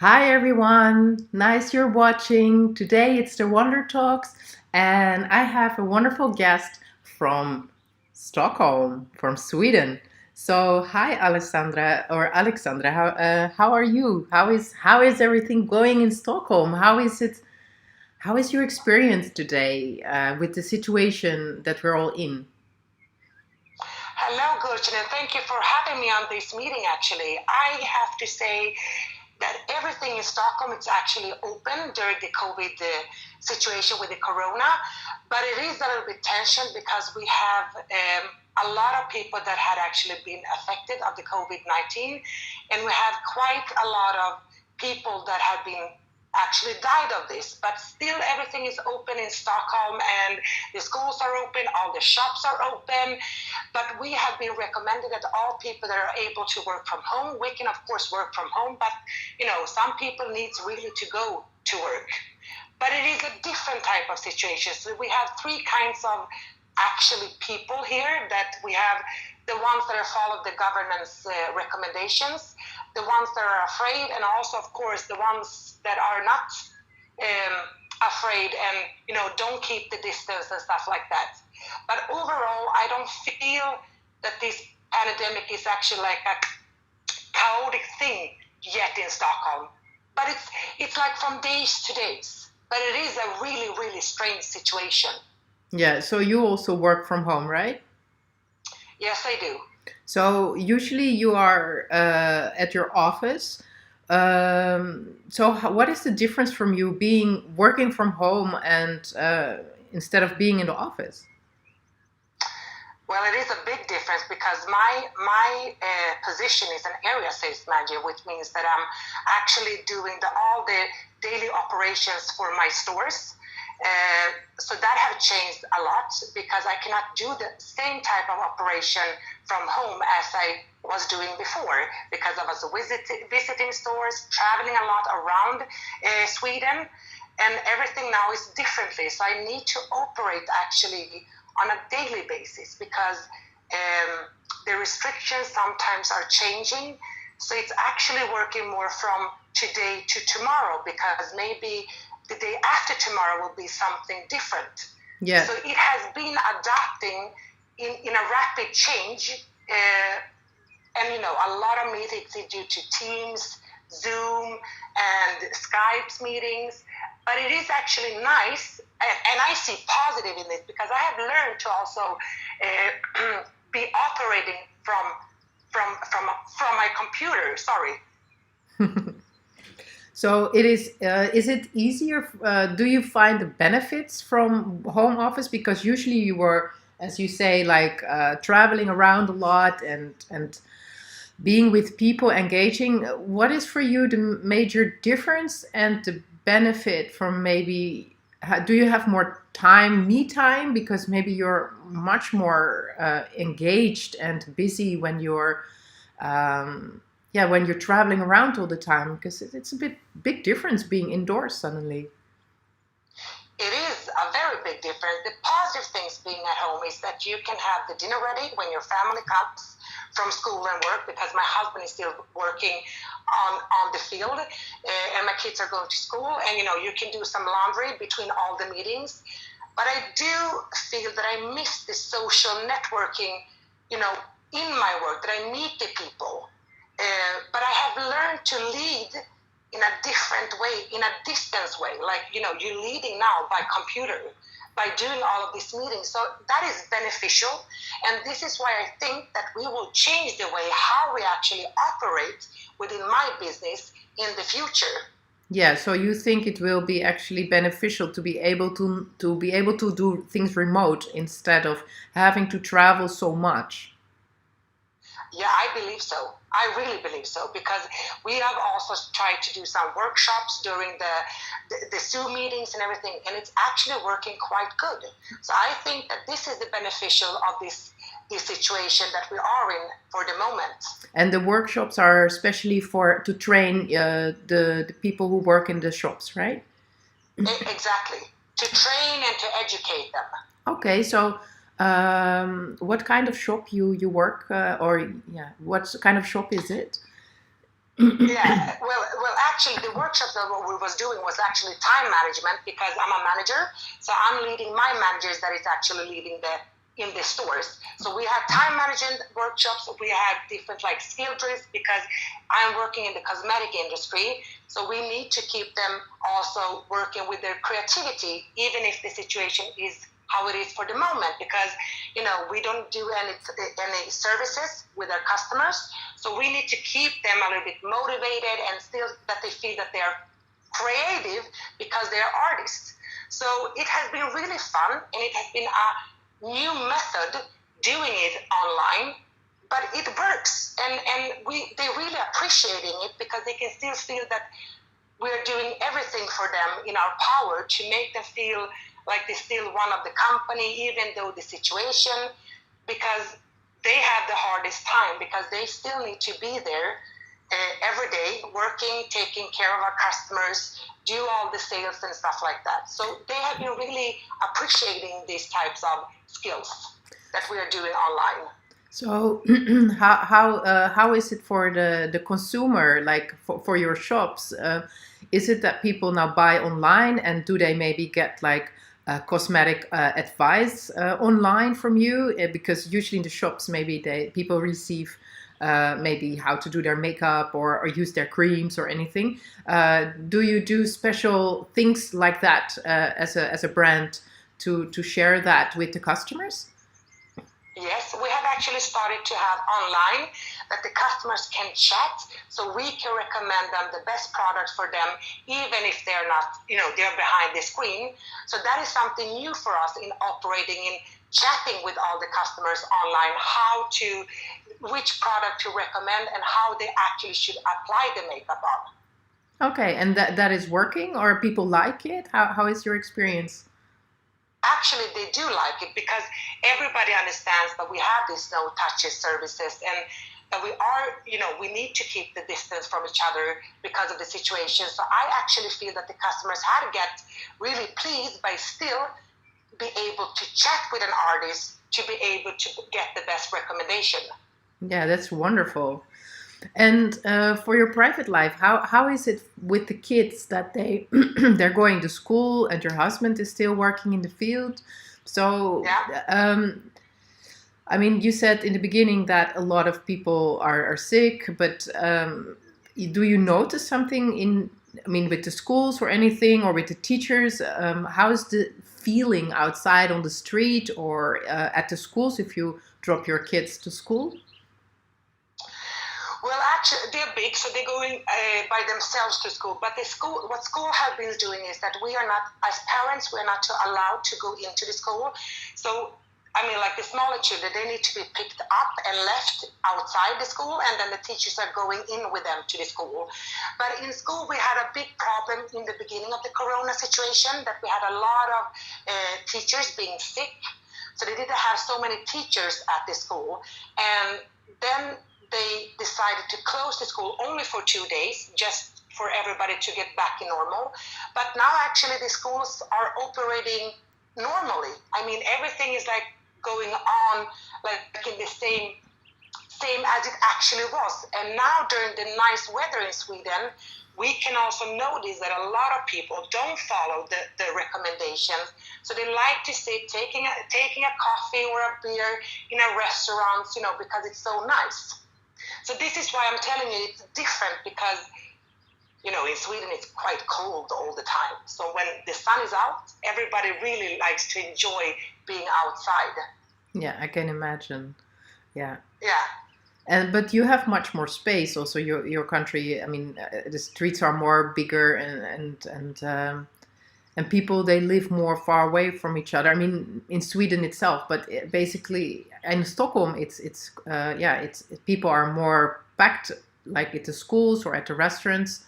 Hi everyone, nice you're watching. Today it's the Wonder Talks, and I have a wonderful guest from Stockholm, from Sweden. So, hi Alessandra or Alexandra, how are you? How is everything going in Stockholm? How is it? How is your experience today with the situation that we're all in? Hello, Gulchen, and thank you for having me on this meeting. Actually, I have to say that everything in Stockholm is actually open during the COVID situation with the corona, but it is a little bit tension because we have a lot of people that had actually been affected of the COVID-19, and we have quite a lot of people that have been actually died of this, but still everything is open in Stockholm, and the schools are open, all the shops are open. But we have been recommended that all people that are able to work from home, we can of course work from home, but some people need really to go to work. But it is a different type of situation. So we have three kinds of actually people here. That we have the ones that are follow the government's recommendations, the ones that are afraid, and also of course the ones that are not afraid and don't keep the distance and stuff like that. But overall, I don't feel that this pandemic is actually like a chaotic thing yet in Stockholm. But it's like from days to days. But it is a really, really strange situation. Yeah, so you also work from home, right? Yes, I do. So usually you are at your office. What is the difference from you being working from home and instead of being in the office? Well, it is a big difference because my position is an area sales manager, which means that I'm actually doing all the daily operations for my stores. So that have changed a lot because I cannot do the same type of operation from home as I was doing before, because I was visiting stores, traveling a lot around Sweden, and everything now is differently. So I need to operate actually on a daily basis because the restrictions sometimes are changing. So it's actually working more from today to tomorrow, because maybe the day after tomorrow will be something different. Yeah. So it has been adapting in a rapid change. And a lot of meetings are due to Teams, Zoom, and Skype's meetings. But it is actually nice, and I see positive in this because I have learned to also be operating from my computer. Sorry. So it is. Is it easier? Do you find the benefits from home office because usually you were, as you say, like traveling around a lot and being with people, engaging. What is for you the major difference and the benefit from maybe? Do you have more time, me time, because maybe you're much more engaged and busy when you're yeah, when you're traveling around all the time, because it's a big difference being indoors suddenly. It is a very big difference. The positive things being at home is that you can have the dinner ready when your family comes from school and work, because my husband is still working on the field, and my kids are going to school, and you can do some laundry between all the meetings. But I do feel that I miss the social networking, in my work, that I meet the people. But I have learned to lead in a different way, in a distance way. Like, you're leading now by computer, by doing all of these meetings. So that is beneficial. And this is why I think that we will change the way how we actually operate within my business in the future. Yeah, so you think it will be actually beneficial to be able to do things remote instead of having to travel so much. Yeah, I believe so. I really believe so, because we have also tried to do some workshops during the Zoom meetings and everything, and it's actually working quite good. So I think that this is the beneficial of this situation that we are in for the moment. And the workshops are especially for to train the people who work in the shops, right? Exactly, to train and to educate them. Okay, so what kind of shop you work or yeah, what kind of shop is it? Yeah, well, actually, the workshop that what we was doing was actually time management because I'm a manager, so I'm leading my managers that is actually leading the in the stores. So we had time management workshops. We had different like skill drills because I'm working in the cosmetic industry, so we need to keep them also working with their creativity, even if the situation is how it is for the moment because we don't do any services with our customers, so we need to keep them a little bit motivated and still that they feel that they're creative because they're artists. So it has been really fun and it has been a new method doing it online, but it works and they're really appreciating it because they can still feel that we're doing everything for them in our power to make them feel like they're still one of the company, even though the situation, because they have the hardest time because they still need to be there every day, working, taking care of our customers, do all the sales and stuff like that. So they have been really appreciating these types of skills that we are doing online. So how is it for the consumer, like for your shops? Is it that people now buy online, and do they maybe get like cosmetic advice online from you? Because usually in the shops, maybe people receive maybe how to do their makeup or use their creams or anything. Do you do special things like that as a brand to share that with the customers? Yes, we have actually started to have online that the customers can chat, so we can recommend them the best product for them, even if they're not, they're behind the screen. So that is something new for us in operating in chatting with all the customers online, which product to recommend and how they actually should apply the makeup on. Okay, and that is working, or people like it? How is your experience? Actually they do like it because everybody understands that we have these no touches services and that we need to keep the distance from each other because of the situation. So I actually feel that the customers had to get really pleased by still be able to chat with an artist to be able to get the best recommendation. Yeah, that's wonderful. And for your private life, how is it with the kids that they're going to school and your husband is still working in the field? So, Yeah. I mean, you said in the beginning that a lot of people are sick, but do you notice something I mean, with the schools or anything, or with the teachers? How is the feeling outside on the street or at the schools if you drop your kids to school? Well, actually, they're big, so they're going by themselves to school. But what school have been doing is that we are not, as parents, we're not allowed to go into the school. So, I mean, like the smaller children, they need to be picked up and left outside the school, and then the teachers are going in with them to the school. But in school, we had a big problem in the beginning of the corona situation that we had a lot of teachers being sick. So they didn't have so many teachers at the school. And then they decided to close the school only for 2 days, just for everybody to get back in normal. But now actually the schools are operating normally. I mean, everything is like going on like in the same as it actually was. And now during the nice weather in Sweden, we can also notice that a lot of people don't follow the recommendations. So they like to sit taking a coffee or a beer in a restaurant, because it's so nice. So this is why I'm telling you it's different because, in Sweden it's quite cold all the time. So when the sun is out, everybody really likes to enjoy being outside. Yeah, I can imagine. Yeah. Yeah. But you have much more space also, your country. I mean, the streets are more bigger, and people, they live more far away from each other. I mean, in Sweden itself, but basically in Stockholm, it's people are more packed, like at the schools or at the restaurants.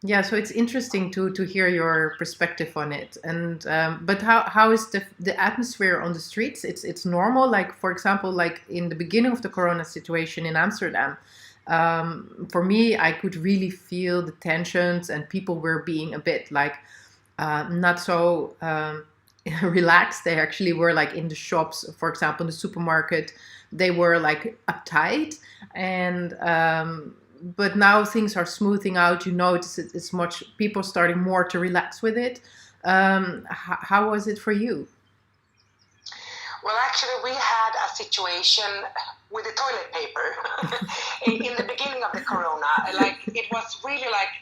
Yeah, so it's interesting to hear your perspective on it. And but how is the atmosphere on the streets? It's normal. Like, for example, like in the beginning of the Corona situation in Amsterdam, for me, I could really feel the tensions, and people were being a bit like not so relaxed. They actually were like in the shops, for example, in the supermarket, they were like uptight, and but now things are smoothing out. You notice it's much, people starting more to relax with it. How was it for you? Well, actually, we had a situation with the toilet paper in the beginning of the corona. Like, it was really like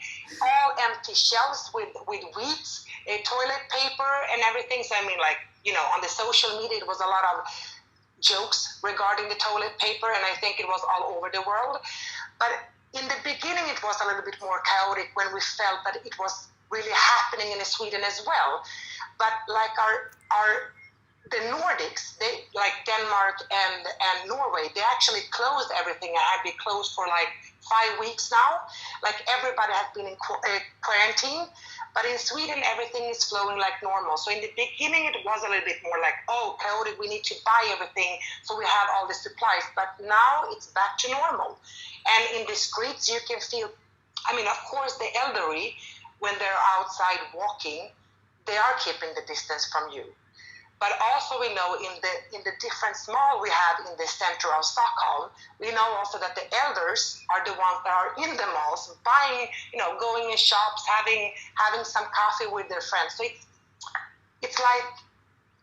all empty shelves with weeds, toilet paper, and everything. So, I mean, like, on the social media, it was a lot of jokes regarding the toilet paper, and I think it was all over the world. But in the beginning, it was a little bit more chaotic when we felt that it was really happening in Sweden as well. But like the Nordics, they, like Denmark and Norway, they actually closed everything and had been closed for like 5 weeks now. Like, everybody has been in quarantine. But in Sweden, everything is flowing like normal. So in the beginning, it was a little bit more like, oh, chaotic, we need to buy everything so we have all the supplies. But now it's back to normal. And in the streets, you can feel, I mean, of course, the elderly, when they're outside walking, they are keeping the distance from you. But also, we know in the different mall we have in the center of Stockholm, we know also that the elders are the ones that are in the malls buying, going in shops, having some coffee with their friends. So it's like,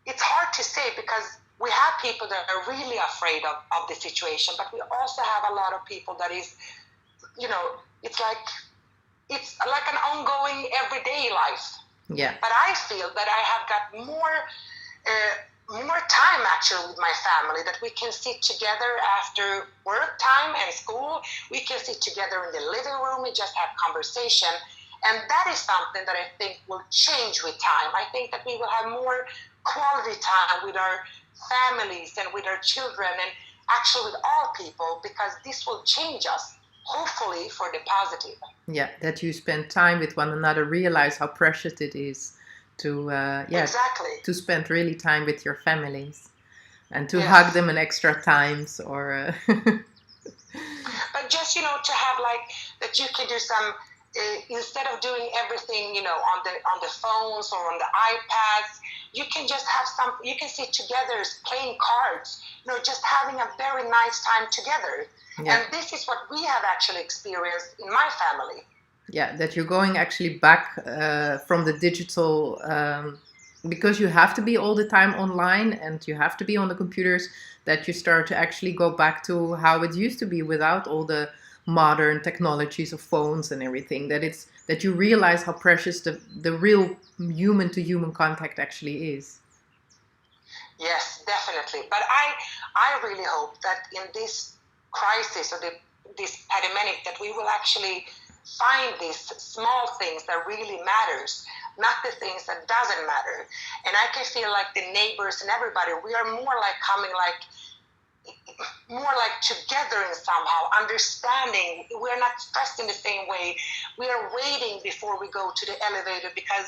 it's hard to say, because we have people that are really afraid of the situation, but we also have a lot of people that is, it's like an ongoing everyday life. Yeah. But I feel that I have got more time actually with my family, that we can sit together after work time and school. We can sit together in the living room and just have conversation. And that is something that I think will change with time. I think that we will have more quality time with our families and with our children, and actually with all people, because this will change us, hopefully for the positive. Yeah, that you spend time with one another, realize how precious it is to Exactly. to spend really time with your families, and to Yes. hug them an extra times, or But just to have like that, you can do some instead of doing everything on the phones or on the iPads. You can just have you can sit together playing cards, just having a very nice time together. Yeah. And this is what we have actually experienced in my family. Yeah, that you're going actually back from the digital, because you have to be all the time online and you have to be on the computers, that you start to actually go back to how it used to be without all the modern technologies of phones and everything. That you realize how precious the real human to human contact actually is. Yes, definitely. But I really hope that in this crisis, or this pandemic, that we will actually find these small things that really matters, not the things that doesn't matter. And I can feel like the neighbors and everybody, we are more like coming more like together in somehow, understanding. We're not stressed in the same way. We are waiting before we go to the elevator, because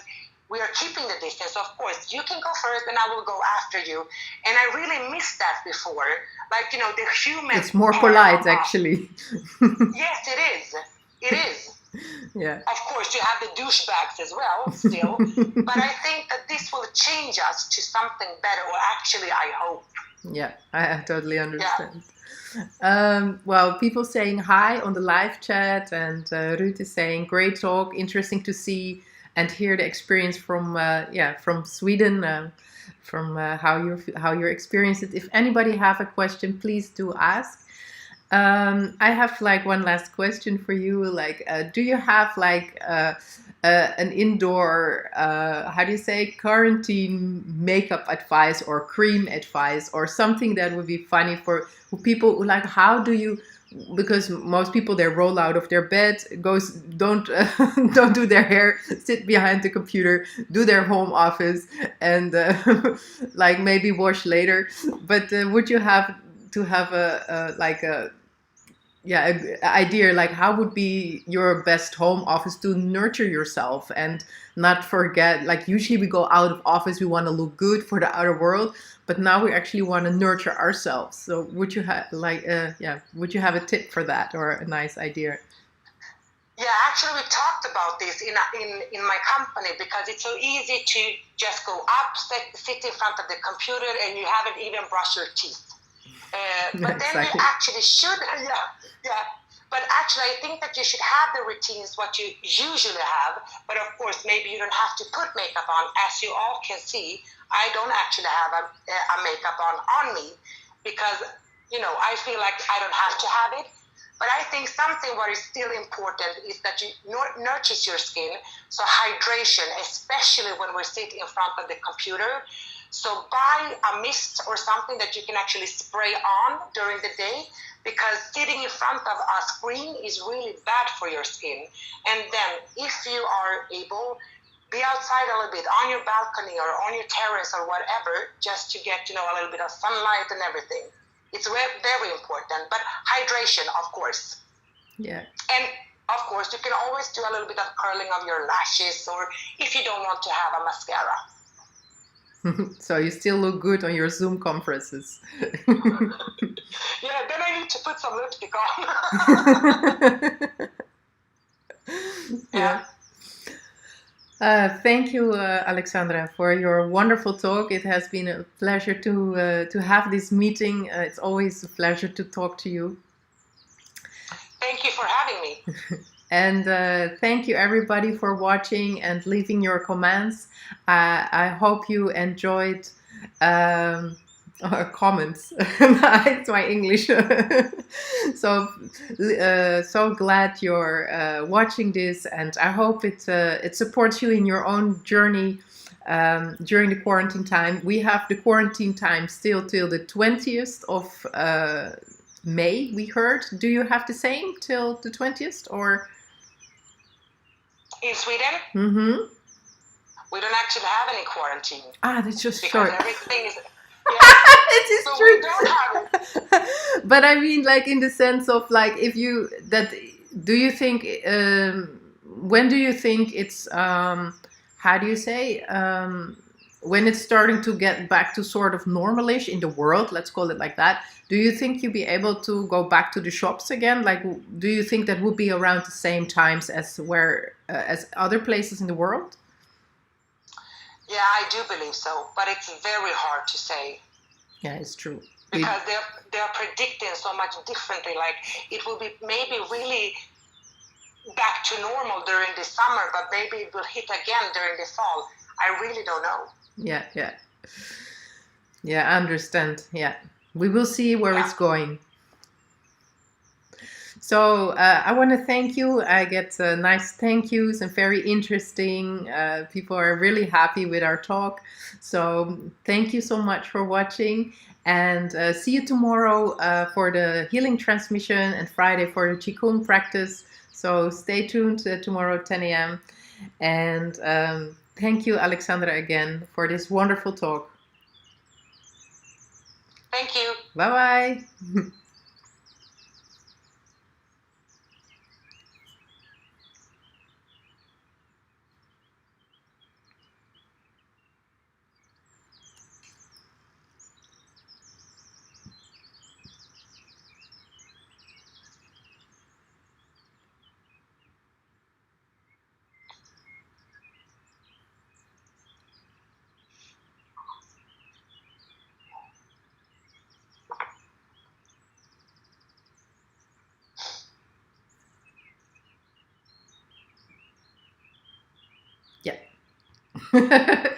we are keeping the distance. Of course, you can go first and I will go after you. And I really missed that before. Like, the human. It's more polite, actually. Yes, it is. It is. Yeah. Of course, you have the douchebags as well, still. But I think that this will change us to something better, or actually, I hope. Yeah, I totally understand. Yeah. Well, people saying hi on the live chat, and Ruth is saying, great talk, interesting to see and hear the experience from Sweden, from how you experienced it. If anybody have a question, please do ask. I have like one last question for you. Like, do you have like an indoor, how do you say, quarantine makeup advice or cream advice, or something that would be funny for people who like, how do you, because most people, they roll out of their bed, don't do their hair, sit behind the computer, do their home office, and like maybe wash later. But would you have to have a idea, like how would be your best home office to nurture yourself and not forget, like usually we go out of office, we want to look good for the outer world, but now we actually want to nurture ourselves. So would you have would you have a tip for that, or a nice idea? Yeah, actually we talked about this in my company, because it's so easy to just go up, sit in front of the computer, and you haven't even brushed your teeth. But then we actually should, But actually, I think that you should have the routines what you usually have. But of course, maybe you don't have to put makeup on. As you all can see, I don't actually have a makeup on me because, I feel like I don't have to have it. But I think something what is still important is that you nurtures your skin. So hydration, especially when we're sitting in front of the computer. So buy a mist or something that you can actually spray on during the day, because sitting in front of a screen is really bad for your skin. And then if you are able, be outside a little bit on your balcony or on your terrace or whatever, just to get, a little bit of sunlight and everything. It's very important. But hydration, of course. Yeah. And of course, you can always do a little bit of curling of your lashes, or if you don't want to have a mascara. So you still look good on your Zoom conferences. Yeah, then I need to put some lipstick on. Yeah. Thank you, Aleksandra, for your wonderful talk. It has been a pleasure to have this meeting. It's always a pleasure to talk to you. Thank you for having me. And thank you, everybody, for watching and leaving your comments. I hope you enjoyed our comments. It's my English. So glad you're watching this, and I hope it supports you in your own journey during the quarantine time. We have the quarantine time still till the 20th of May, we heard. Do you have the same till the 20th, or? In Sweden? Mm-hmm. We don't actually have any quarantine. That's just because short. Everything is... It is so true. We don't have it. But I mean, like, in the sense of, like, do you think, when do you think it's, how do you say, when it's starting to get back to sort of normalish in the world, let's call it like that, do you think you'll be able to go back to the shops again? Like, do you think that would be around the same times as as other places in the world? Yeah, I do believe so, but it's very hard to say. Yeah, it's true. Because they're predicting so much differently. Like, it will be maybe really back to normal during the summer, but maybe it will hit again during the fall. I really don't know. Yeah, I understand. Yeah, we will see where it's going. So I want to thank you. I get nice thank yous and very interesting. People are really happy with our talk. So thank you so much for watching, and see you tomorrow for the healing transmission and Friday for the Qigong practice. So stay tuned tomorrow at 10 a.m. And thank you, Aleksandra, again for this wonderful talk. Thank you. Bye-bye. Yeah.